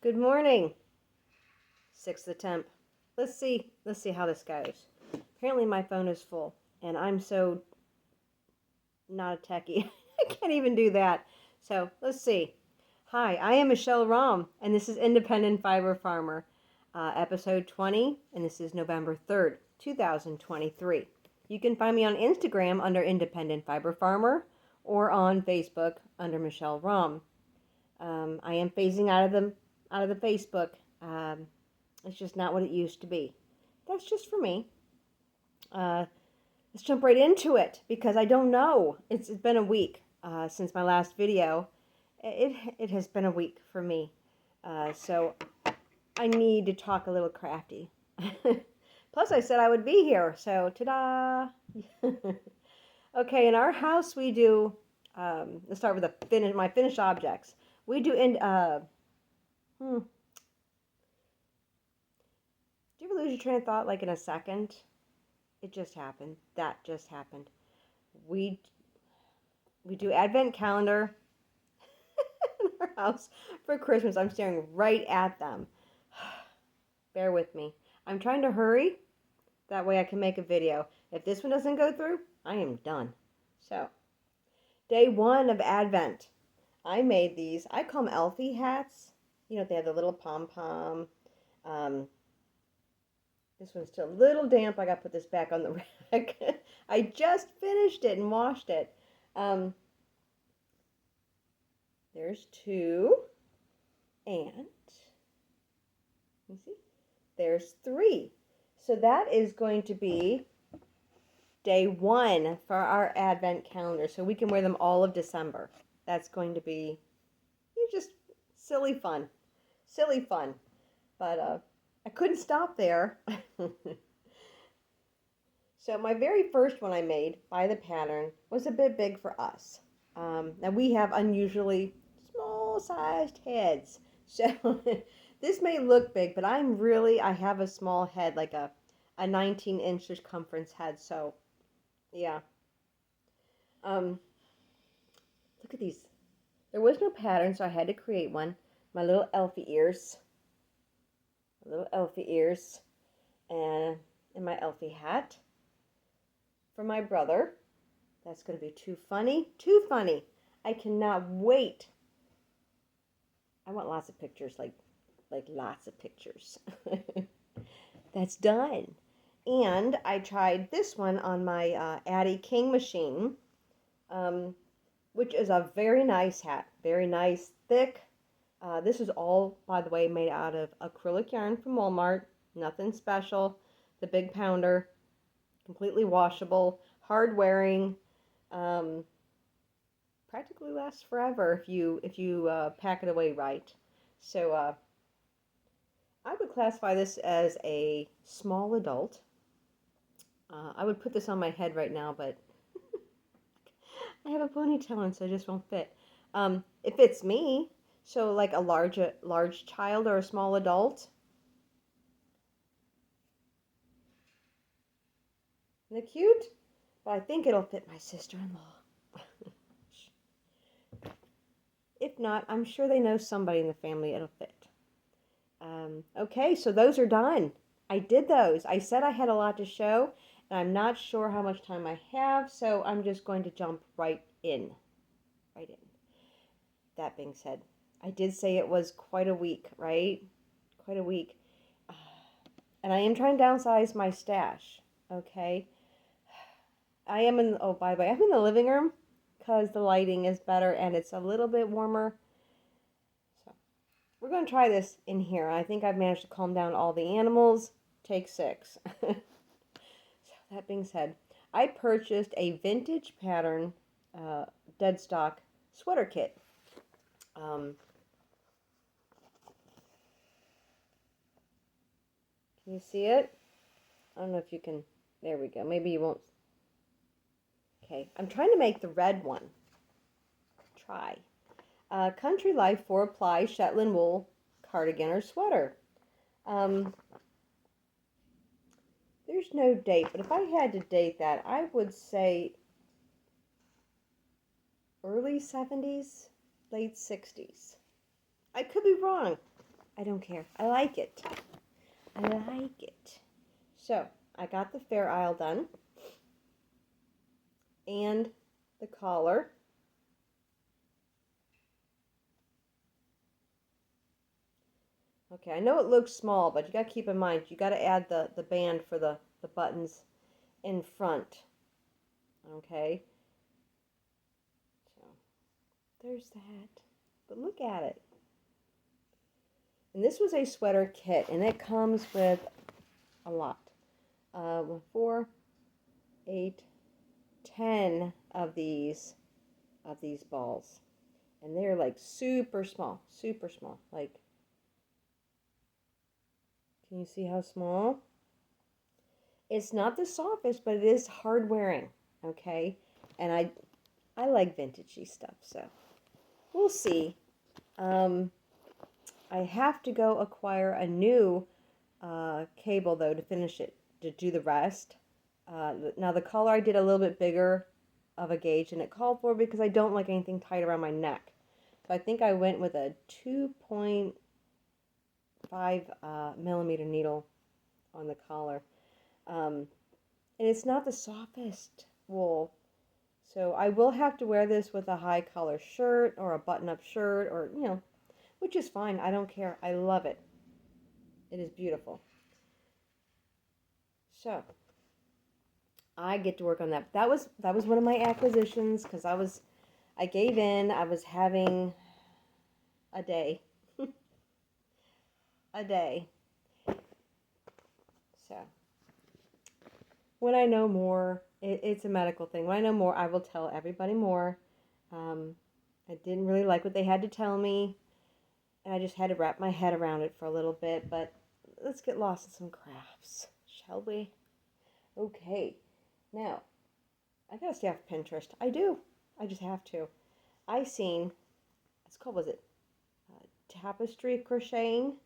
Good morning. Sixth attempt. Let's see how this goes. Apparently my phone is full and I'm so not a techie. I can't even do that. So let's see. Hi, I am Michelle Rom and this is Independent Fiber Farmer, episode 20, and this is November 3rd, 2023. You can find me on Instagram under Independent Fiber Farmer or on Facebook under Michelle Rom. I am phasing out of the Facebook. It's just not what it used to be. That's just for me. Let's jump right into it because I don't know. It's been a week since my last video. It has been a week for me. So I need to talk a little crafty. Plus I said I would be here. So ta-da! Okay, in our house we do, let's start with my finished objects. We do do you ever lose your train of thought like in a second? It just happened. That just happened. We do advent calendar in our house for Christmas. I'm staring right at them. Bear with me. I'm trying to hurry. That way I can make a video. If this one doesn't go through, I am done. So, day one of Advent. I made these. I call them Elfie hats. You know, they have the little pom-pom. This one's still a little damp. I got to put this back on the rack. I just finished it and washed it. There's two. And, you see, there's three. So that is going to be day one for our Advent calendar. So we can wear them all of December. That's going to be just silly fun. Silly fun. But I couldn't stop there. So my very first one I made by the pattern was a bit big for us. Now we have unusually small sized heads. So this may look big, but I have a small head, like a 19-inch circumference head. So yeah. Look at these. There was no pattern, so I had to create one. My little Elfie ears. Little Elfie ears. And my Elfie hat. For my brother. That's going to be too funny. Too funny. I cannot wait. I want lots of pictures, like lots of pictures. That's done. And I tried this one on my Addy King machine, which is a very nice hat. Very nice, thick. This is all, by the way, made out of acrylic yarn from Walmart. Nothing special. The big pounder. Completely washable. Hard wearing. Practically lasts forever if you pack it away right. So I would classify this as a small adult. I would put this on my head right now, but I have a ponytail on, so it just won't fit. It fits me, so like a large child or a small adult. Isn't it cute? But I think it'll fit my sister-in-law. If not, I'm sure they know somebody in the family it'll fit. Okay, so those are done. I did those. I said I had a lot to show, and I'm not sure how much time I have, so I'm just going to jump right in. Right in. That being said, I did say it was quite a week, right? Quite a week. And I am trying to downsize my stash, okay? I am in, oh, by the way, I'm in the living room because the lighting is better and it's a little bit warmer. So we're going to try this in here. I think I've managed to calm down all the animals. Take 6. So that being said, I purchased a vintage pattern dead stock sweater kit. Can you see it? I don't know if you can. There we go. Maybe you won't. Okay, I'm trying to make the red one. Try. Country Life 4-ply Shetland wool cardigan or sweater. There's no date, but if I had to date that, I would say early 70s, late 60s. I could be wrong. I don't care. I like it. I like it. So, I got the Fair Isle done. And the collar. Okay, I know it looks small, but you got to keep in mind, you got to add the band for the buttons in front. Okay? So, there's that. But look at it. And this was a sweater kit, and it comes with a lot. 4, 8, 10 of these balls. And they're like super small, super small. Like, can you see how small? It's not the softest, but it is hard wearing, okay? And I like vintagey stuff, so we'll see. I have to go acquire a new cable, though, to finish it, to do the rest. Now, the collar I did a little bit bigger of a gauge than it called for because I don't like anything tight around my neck. So I think I went with a 2.5 millimeter needle on the collar. And it's not the softest wool. So I will have to wear this with a high collar shirt or a button-up shirt or, which is fine. I don't care. I love it. It is beautiful. So I get to work on that. That was one of my acquisitions because I gave in. I was having a day. A day. So when I know more, it's a medical thing. When I know more, I will tell everybody more. I didn't really like what they had to tell me, and I just had to wrap my head around it for a little bit. But let's get lost in some crafts, shall we? Okay. Now, I gotta stay off Pinterest. I do. I just have to. I seen, it's called, was it tapestry crocheting?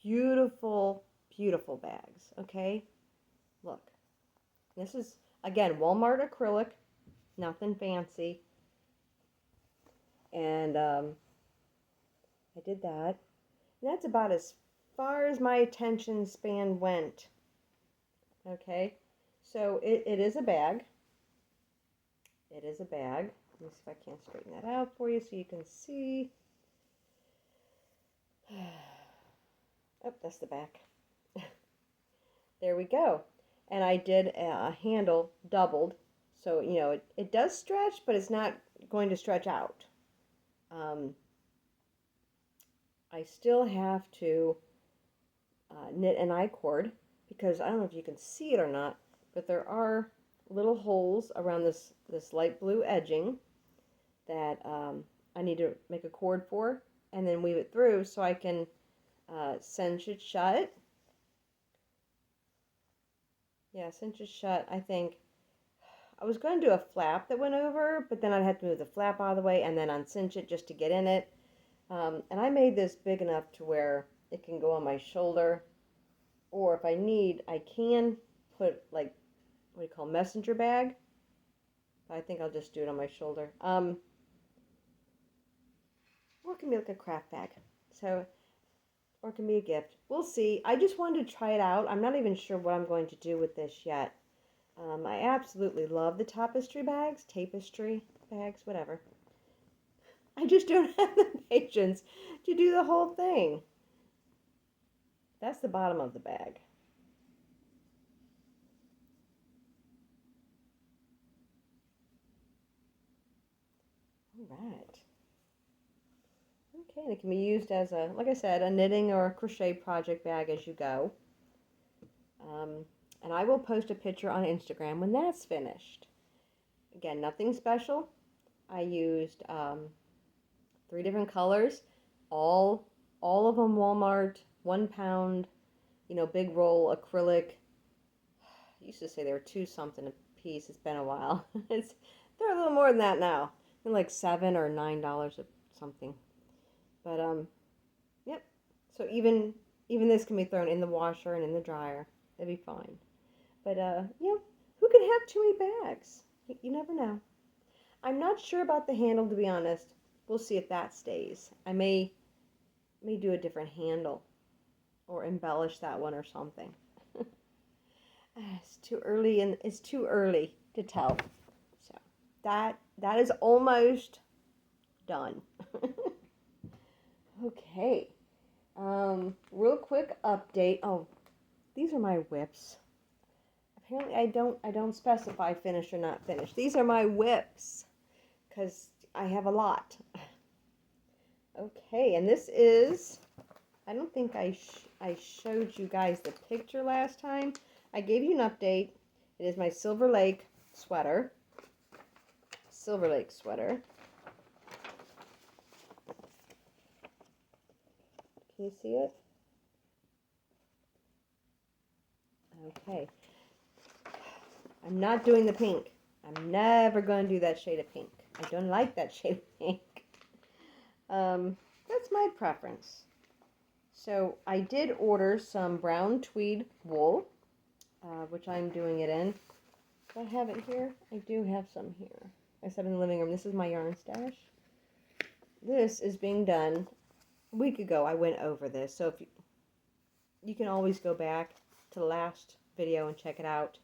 Beautiful, beautiful bags. Okay, look. This is, again, Walmart acrylic, nothing fancy. And I did that. And that's about as far as my attention span went. Okay, so it is a bag. It is a bag. Let me see if I can straighten that out for you so you can see. Oh, that's the back. There we go. And I did a handle doubled. So, it does stretch, but it's not going to stretch out. I still have to knit an I-cord because I don't know if you can see it or not, but there are little holes around this light blue edging that I need to make a cord for and then weave it through so I can cinch it shut. Yeah, cinch it shut. I think I was going to do a flap that went over, but then I'd have to move the flap out of the way and then uncinch it just to get in it. And I made this big enough to where it can go on my shoulder, or if I need, I can put like what do you call messenger bag. But I think I'll just do it on my shoulder. Or it can be like a craft bag. So, or it can be a gift. We'll see. I just wanted to try it out. I'm not even sure what I'm going to do with this yet. I absolutely love the tapestry bags, whatever. I just don't have the patience to do the whole thing. That's the bottom of the bag. All right. Okay, and it can be used as a, like I said, a knitting or a crochet project bag as you go. And I will post a picture on Instagram when that's finished. Again, nothing special. I used 3 different colors, all of them Walmart, 1 pound, big roll acrylic. I used to say they were 2 something a piece. It's been a while. They're a little more than that now. They're like $7 or $9 or something. But yep. So even this can be thrown in the washer and in the dryer. It'd be fine. But who can have too many bags? You never know. I'm not sure about the handle, to be honest. We'll see if that stays. I may may do a different handle or embellish that one or something. It's too early, and it's too early to tell. So that is almost done. Okay. Real quick update. Oh, these are my whips. Apparently, I don't specify finished or not finished. These are my whips because I have a lot. Okay, and this is. I don't think I showed you guys the picture last time. I gave you an update. It is my Silver Lake sweater. Silver Lake sweater. Can you see it? Okay. I'm not doing the pink. I'm never going to do that shade of pink. I don't like that shade of pink. That's my preference. So I did order some brown tweed wool, which I'm doing it in. Do I have it here? I do have some here. I said in the living room. This is my yarn stash. This is being done a week ago. I went over this, so if you can always go back to the last video and check it out.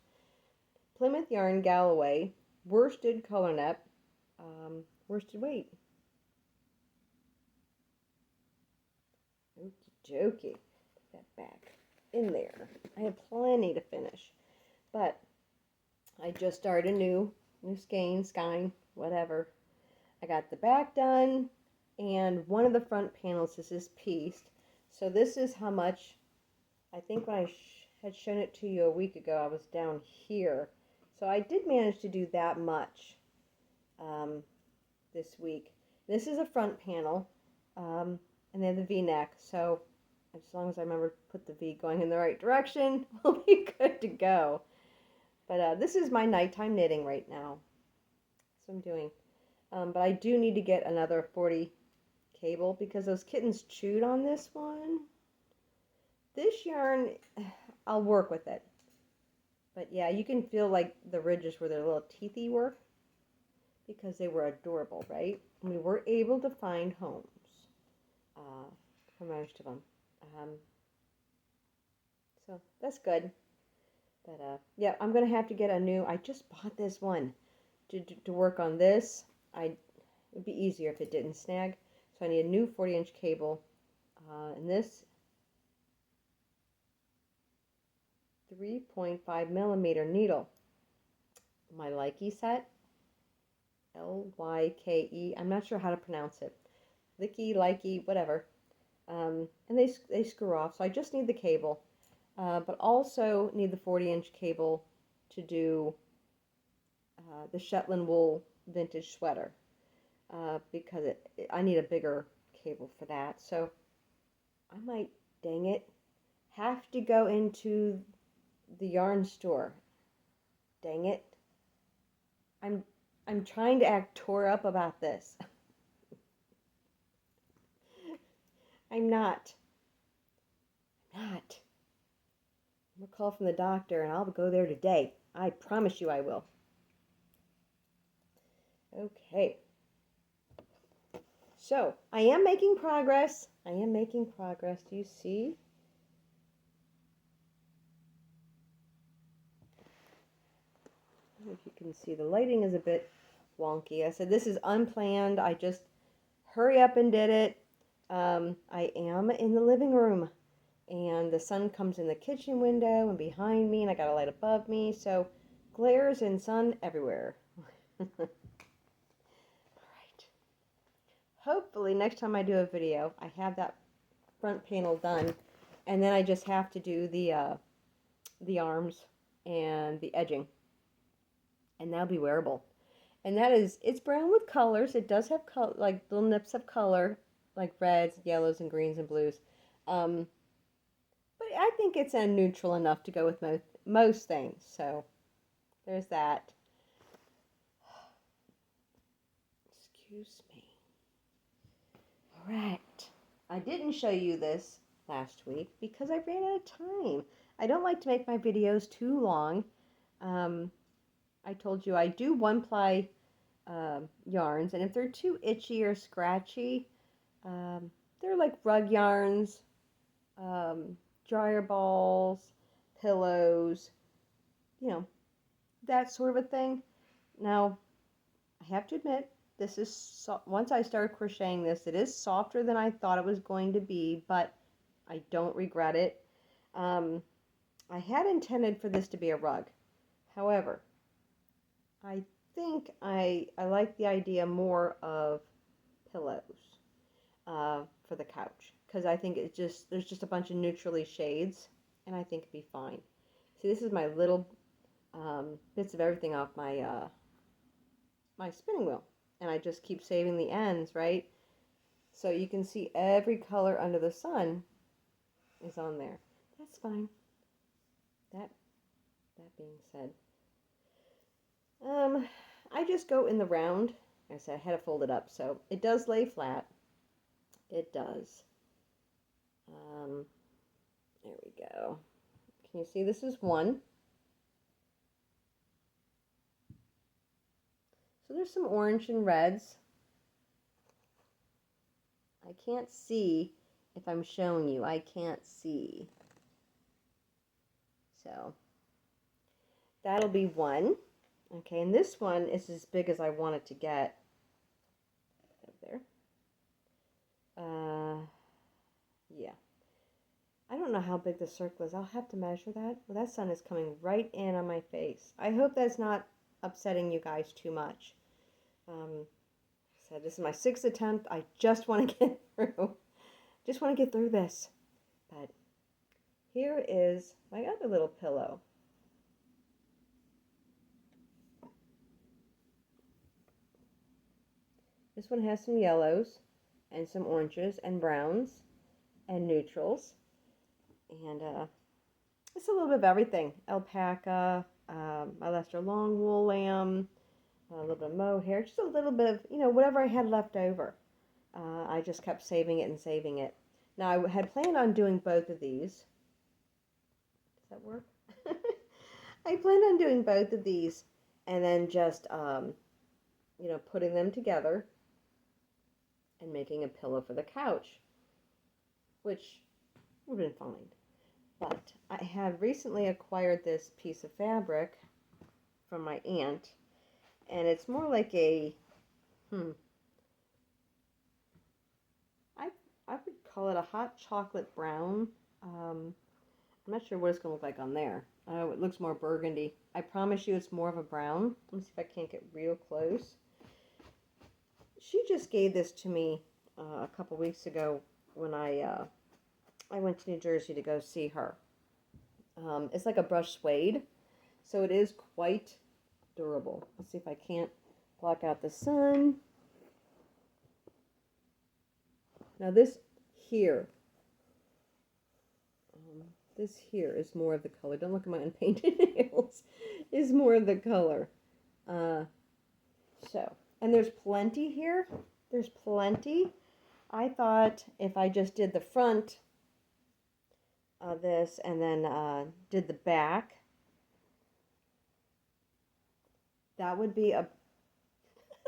Plymouth Yarn Galloway worsted color net, worsted weight. Okie dokie. Put that back in there. I have plenty to finish, but I just started a new skein, whatever. I got the back done, and one of the front panels is pieced. So this is how much. I think when I had shown it to you a week ago, I was down here. So I did manage to do that much this week. This is a front panel, and then the V-neck. So as long as I remember to put the V going in the right direction, we'll be good to go. But this is my nighttime knitting right now. That's what I'm doing. But I do need to get another 40 cable because those kittens chewed on this one. This yarn, I'll work with it. But yeah, you can feel like the ridges where their little teethy were because they were adorable, right? And we were able to find homes for most of them. So that's good. But yeah, I'm going to have to get a new, I just bought this one to work on this. It'd be easier if it didn't snag. So I need a new 40-inch cable. And this 3.5 millimeter needle. My Lyke set. Lyke. I'm not sure how to pronounce it. Lyke, whatever. And they screw off. So I just need the cable. But also need the 40-inch cable to do the Shetland wool vintage sweater. Because I need a bigger cable for that. So I might, dang it, have to go into the yarn store. Dang it. I'm trying to act tore up about this. I'm not. I'm not. I'm going to call from the doctor and I'll go there today. I promise you I will. Okay. So, I am making progress. I am making progress. Do you see? I don't know if you can see. The lighting is a bit wonky. I said this is unplanned. I just hurry up and did it. I am in the living room. And the sun comes in the kitchen window and behind me. And I got a light above me. So, glares and sun everywhere. Hopefully next time I do a video, I have that front panel done, and then I just have to do the arms and the edging, and that'll be wearable. And that is, it's brown with colors. It does have like little nips of color, like reds, yellows, and greens and blues. But I think it's neutral enough to go with most things. So there's that. Excuse me. Alright, I didn't show you this last week because I ran out of time. I don't like to make my videos too long. I told you I do one-ply yarns, and if they're too itchy or scratchy, they're they're like rug yarns, dryer balls, pillows, you know, that sort of a thing. Now, I have to admit, this is once I started crocheting this, it is softer than I thought it was going to be, but I don't regret it. I had intended for this to be a rug. However, I think I like the idea more of pillows for the couch, because I think there's just a bunch of neutrally shades, and I think it'd be fine. See, this is my little bits of everything off my spinning wheel, and I just keep saving the ends, right? So you can see every color under the sun is on there. That's fine. That being said, I just go in the round. Like I said, I had to fold it up, so it does lay flat. It does. There we go. Can you see this is one? So there's some orange and reds. I can't see if I'm showing you. I can't see. So that'll be one. Okay, and this one is as big as I want it to get. There. Yeah. I don't know how big the circle is. I'll have to measure that. Well, that sun is coming right in on my face. I hope that's not upsetting you guys too much. So this is my 6th attempt. I just want to get through. Just want to get through this. But here is my other little pillow. This one has some yellows and some oranges and browns and neutrals. And it's a little bit of everything. Alpaca, my Leicester long wool lamb, a little bit of mohair, just a little bit of, whatever I had left over. I just kept saving it and saving it. Now, I had planned on doing both of these. Does that work? I planned on doing both of these and then just, putting them together and making a pillow for the couch, which would have been fine. But I have recently acquired this piece of fabric from my aunt, and it's more like a, I would call it a hot chocolate brown. I'm not sure what it's going to look like on there. It looks more burgundy. I promise you it's more of a brown. Let me see if I can't get real close. She just gave this to me a couple weeks ago when I went to New Jersey to go see her. It's like a brushed suede, so it is quite durable. Let's see if I can't block out the sun. Now this here is more of the color. Don't look at my unpainted nails. Is more of the color. And there's plenty here. There's plenty. I thought if I just did the front of this and then did the back, that would be a,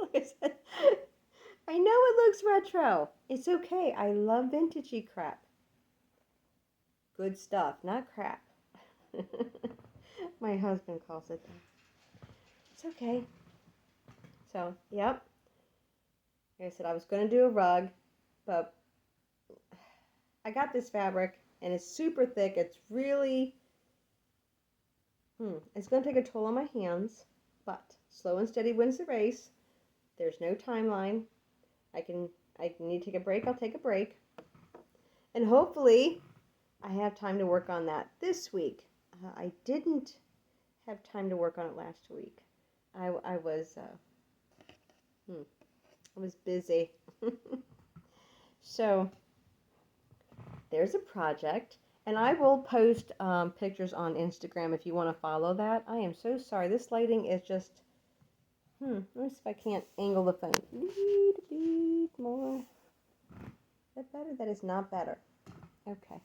like I said, I know it looks retro. It's okay. I love vintagey crap. Good stuff, not crap. My husband calls it that. It's okay. So, yep. Like I said, I was going to do a rug, but I got this fabric, and it's super thick. It's really, it's going to take a toll on my hands, but slow and steady wins the race. There's no timeline. I need to take a break. I'll take a break. And hopefully I have time to work on that this week. I didn't have time to work on it last week. I was busy. So there's a project, and I will post pictures on Instagram if you want to follow that. I am so sorry. This lighting is just, let me see if I can't angle the phone. More. Is that better? That is not better. Okay.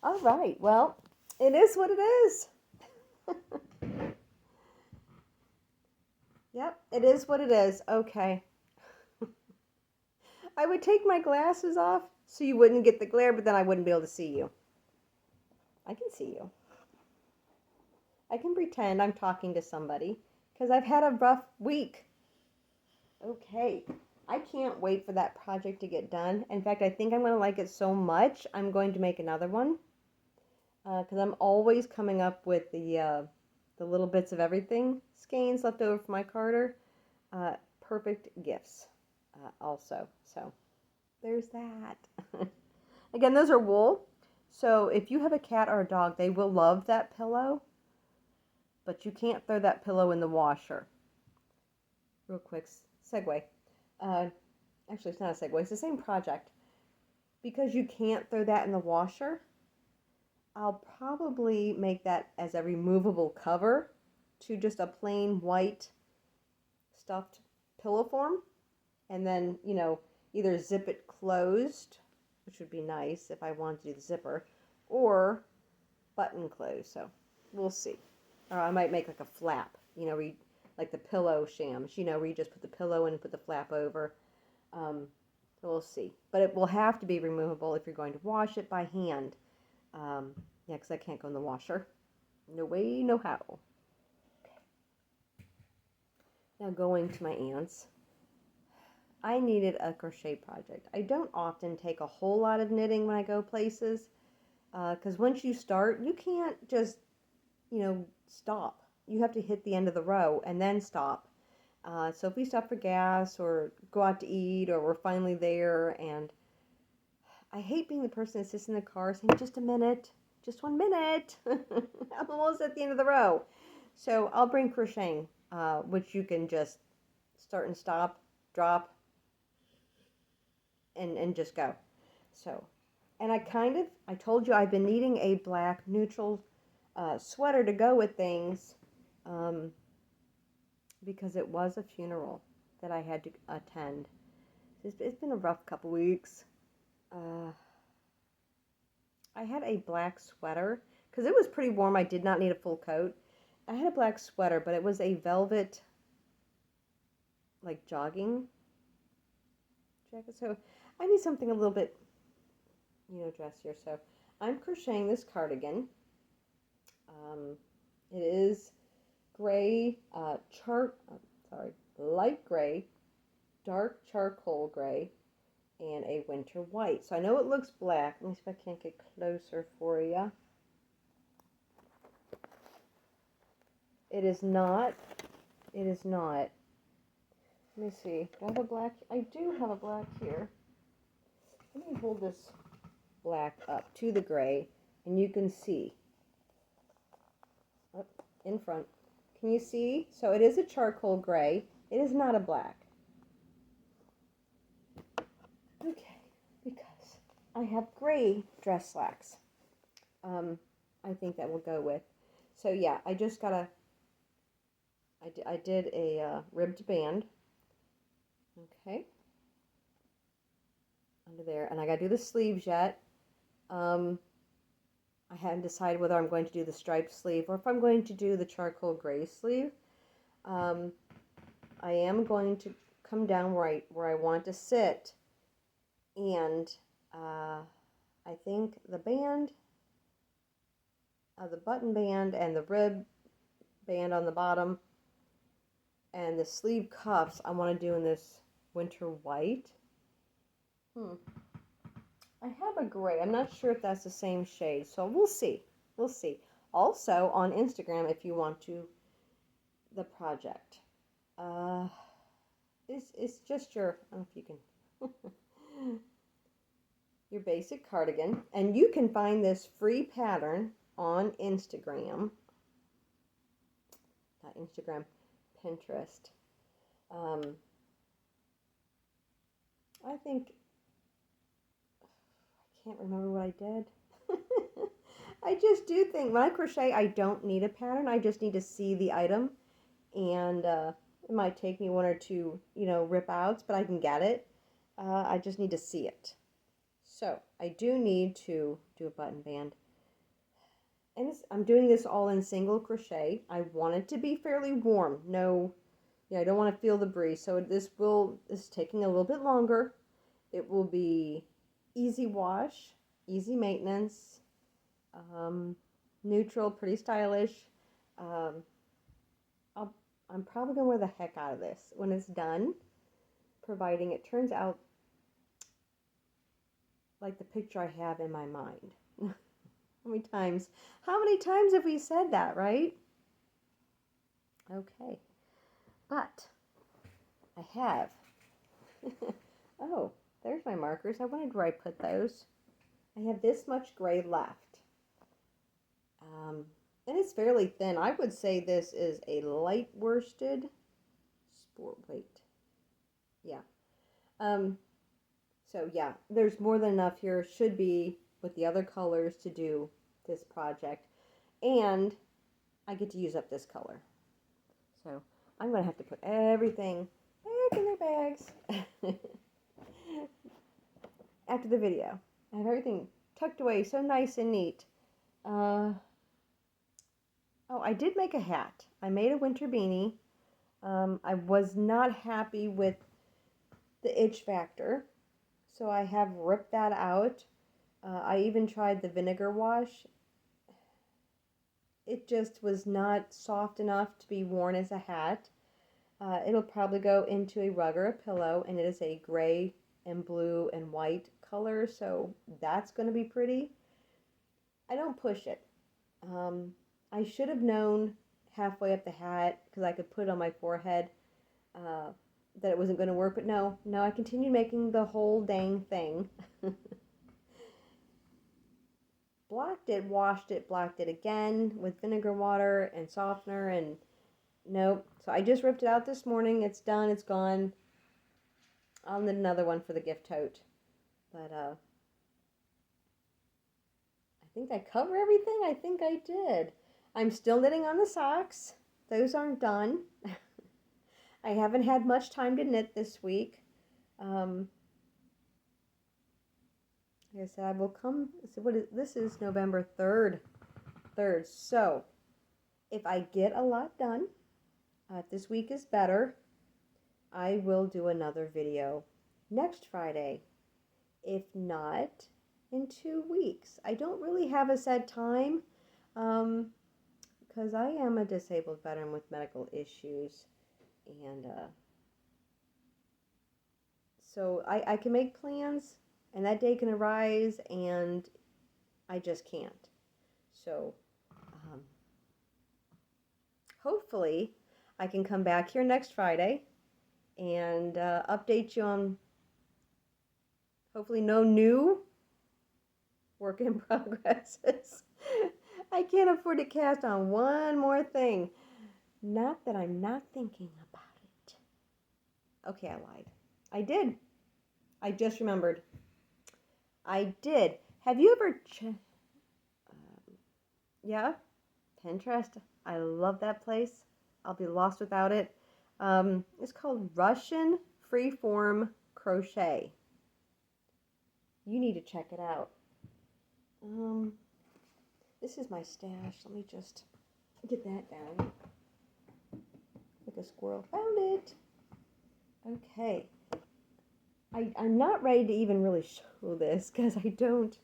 All right. Well, it is what it is. Yep, it is what it is. Okay. I would take my glasses off so you wouldn't get the glare, but then I wouldn't be able to see you. I can see you. I can pretend I'm talking to somebody because I've had a rough week. Okay, I can't wait for that project to get done. In fact, I think I'm going to like it so much, I'm going to make another one because I'm always coming up with the little bits of everything skeins left over from my Carter. Perfect gifts also. So there's that. Again, those are wool. So if you have a cat or a dog, they will love that pillow. But you can't throw that pillow in the washer. Real quick segue. Actually, it's not a segue. It's the same project. Because you can't throw that in the washer, I'll probably make that as a removable cover to just a plain white stuffed pillow form. And then, either zip it closed, which would be nice if I wanted to do the zipper, or button closed. So we'll see. Or I might make like a flap, like the pillow shams, where you just put the pillow in and put the flap over. So we'll see. But it will have to be removable if you're going to wash it by hand. Yeah, because I can't go in the washer. No way, no how. Okay. Now going to my aunt's. I needed a crochet project. I don't often take a whole lot of knitting when I go places. Because once you start, you can't just, stop. You have to hit the end of the row and then stop. So if we stop for gas or go out to eat or we're finally there, and I hate being the person that sits in the car saying, just a minute, just 1 minute. I'm almost at the end of the row. So I'll bring crocheting, which you can just start and stop, drop, and just go. So, and I told you I've been needing a black neutral sweater to go with things because it was a funeral that I had to attend. It's been a rough couple weeks. I had a black sweater because it was pretty warm. I did not need a full coat. I had a black sweater, but it was a velvet, like jogging jacket. So I need something a little bit, dressier. So I'm crocheting this cardigan. It is gray, light gray, dark charcoal gray, and a winter white. So I know it looks black. Let me see if I can't get closer for you. It is not. It is not. Let me see. Do I have a black? I do have a black here. Let me hold this black up to the gray, and you can see. Up in front. Can you see? So it is a charcoal gray. It is not a black. Okay, because I have gray dress slacks. I think that will go with. So yeah, I just got I did a ribbed band. Okay. Under there, and I got to do the sleeves yet. I hadn't decided whether I'm going to do the striped sleeve or if I'm going to do the charcoal gray sleeve. I am going to come down where I want to sit, and I think the band, the button band and the rib band on the bottom, and the sleeve cuffs I want to do in this winter white. I have a gray. I'm not sure if that's the same shade, so we'll see. We'll see. Also on Instagram, if you want to, the project. It's just your, I don't know if you can, your basic cardigan, and you can find this free pattern on Instagram. Not Instagram, Pinterest. I think I can't remember what I did. I just do think when I crochet, I don't need a pattern. I just need to see the item, and it might take me one or two, rip outs, but I can get it. I just need to see it. So I do need to do a button band, and I'm doing this all in single crochet. I want it to be fairly warm. No, I don't want to feel the breeze. So this is taking a little bit longer. It will be easy wash, easy maintenance, neutral, pretty stylish. Um, I'm probably going to wear the heck out of this when it's done, providing it turns out like the picture I have in my mind. How many times have we said that, right? Okay, but I have. Oh, there's my markers. I wondered where I put those. I have this much gray left. And it's fairly thin. I would say this is a light worsted sport weight. Yeah. So yeah, there's more than enough here. Should be with the other colors to do this project. And I get to use up this color. So I'm going to have to put everything back in their bags after the video. I have everything tucked away so nice and neat. Oh, I did make a hat. I made a winter beanie. I was not happy with the itch factor, so I have ripped that out. I even tried the vinegar wash. It just was not soft enough to be worn as a hat. It'll probably go into a rug or a pillow, and it is a gray and blue and white color, so that's going to be pretty. I don't push it. I should have known halfway up the hat, because I could put it on my forehead, that it wasn't going to work, but no, I continued making the whole dang thing. Blacked it, washed it, blacked it again with vinegar water and softener, and nope. So I just ripped it out this morning. It's done. It's gone. I'll need another one for the gift tote. But I think I cover everything. I think I did. I'm still knitting on the socks. Those aren't done. I haven't had much time to knit this week. Like I said, I will come. So this is November 3rd. So if I get a lot done, this week is better, I will do another video next Friday. If not, in 2 weeks. I don't really have a set time, because I am a disabled veteran with medical issues, and so I can make plans, and that day can arise, and I just can't. So hopefully I can come back here next Friday and update you on hopefully no new work in progresses. I can't afford to cast on one more thing. Not that I'm not thinking about it. Okay, I lied. I did. I just remembered. I did. Have you ever yeah, Pinterest. I love that place. I'll be lost without it. It's called Russian Freeform Crochet. You need to check it out. This is my stash. Let me just get that down. Like a squirrel. Found it. Okay. I'm not ready to even really show this because I don't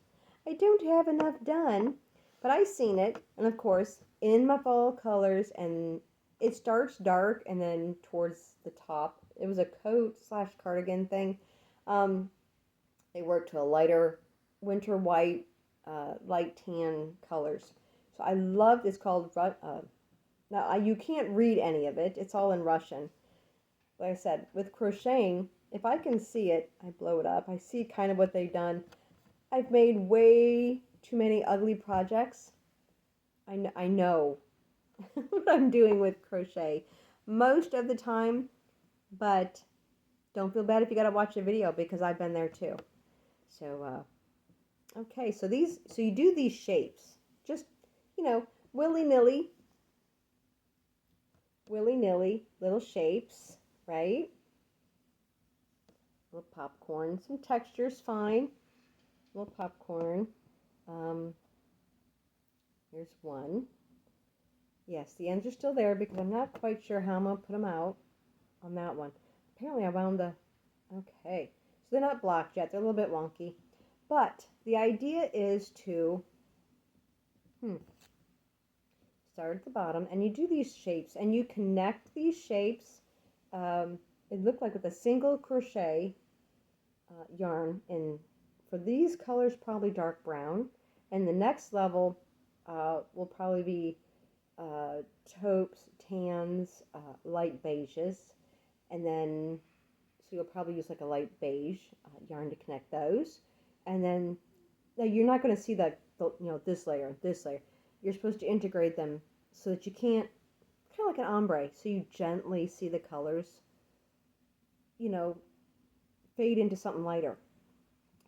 have enough done. But I seen it, and of course, in my fall colors, and it starts dark, and then towards the top, it was a coat / cardigan thing. They worked to a lighter winter white, light tan colors. So I loved. It's called. Now you can't read any of it. It's all in Russian. Like I said, with crocheting, if I can see it, I blow it up. I see kind of what they've done. I've made way too many ugly projects. I know what I'm doing with crochet most of the time, but don't feel bad if you got to watch the video because I've been there too. So, okay, so you do these shapes, just, willy-nilly, little shapes, right? Little popcorn, some texture's fine. Little popcorn. Here's one. Yes, the ends are still there because I'm not quite sure how I'm going to put them out on that one. Apparently I wound the... Okay. So they're not blocked yet. They're a little bit wonky. But the idea is to start at the bottom, and you do these shapes, and you connect these shapes. It looked like with a single crochet yarn, and for these colors, probably dark brown. And the next level will probably be taupes, tans, light beiges, and then so you'll probably use like a light beige yarn to connect those. And then now you're not going to see the this layer, this layer. You're supposed to integrate them so that you can't, kind of like an ombre, so you gently see the colors, you know, fade into something lighter.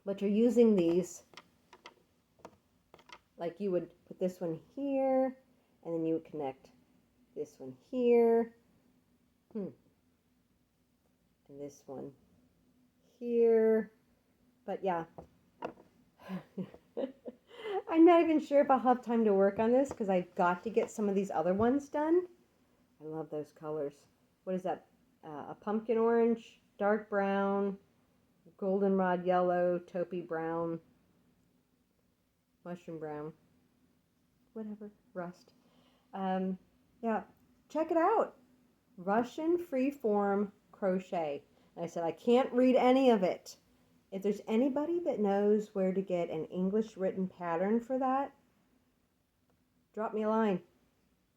But you're using these like you would put this one here, and then you would connect this one here, and this one here. But yeah, I'm not even sure if I'll have time to work on this because I've got to get some of these other ones done. I love those colors. What is that? A pumpkin orange, dark brown, goldenrod yellow, taupey brown, mushroom brown, whatever, rust. Yeah, check it out. Russian freeform crochet. And I said, I can't read any of it. If there's anybody that knows where to get an English written pattern for that, drop me a line.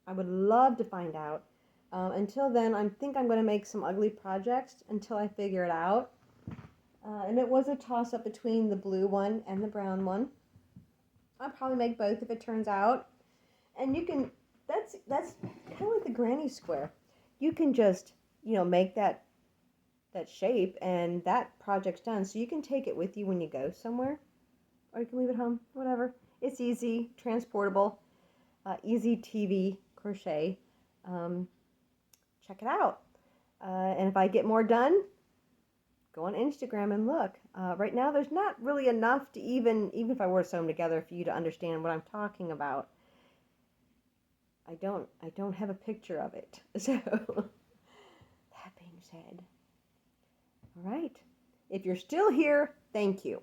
I would love to find out. Until then, I think I'm going to make some ugly projects until I figure it out. And it was a toss-up between the blue one and the brown one. I'll probably make both if it turns out. And you can, that's kind of like the granny square. You can just, make that shape and that project's done. So you can take it with you when you go somewhere. Or you can leave it home, whatever. It's easy, transportable, easy TV crochet. Check it out. And if I get more done, go on Instagram and look. Right now, there's not really enough to even if I were to sew them together, for you to understand what I'm talking about. I don't have a picture of it. So, that being said, all right. If you're still here, thank you.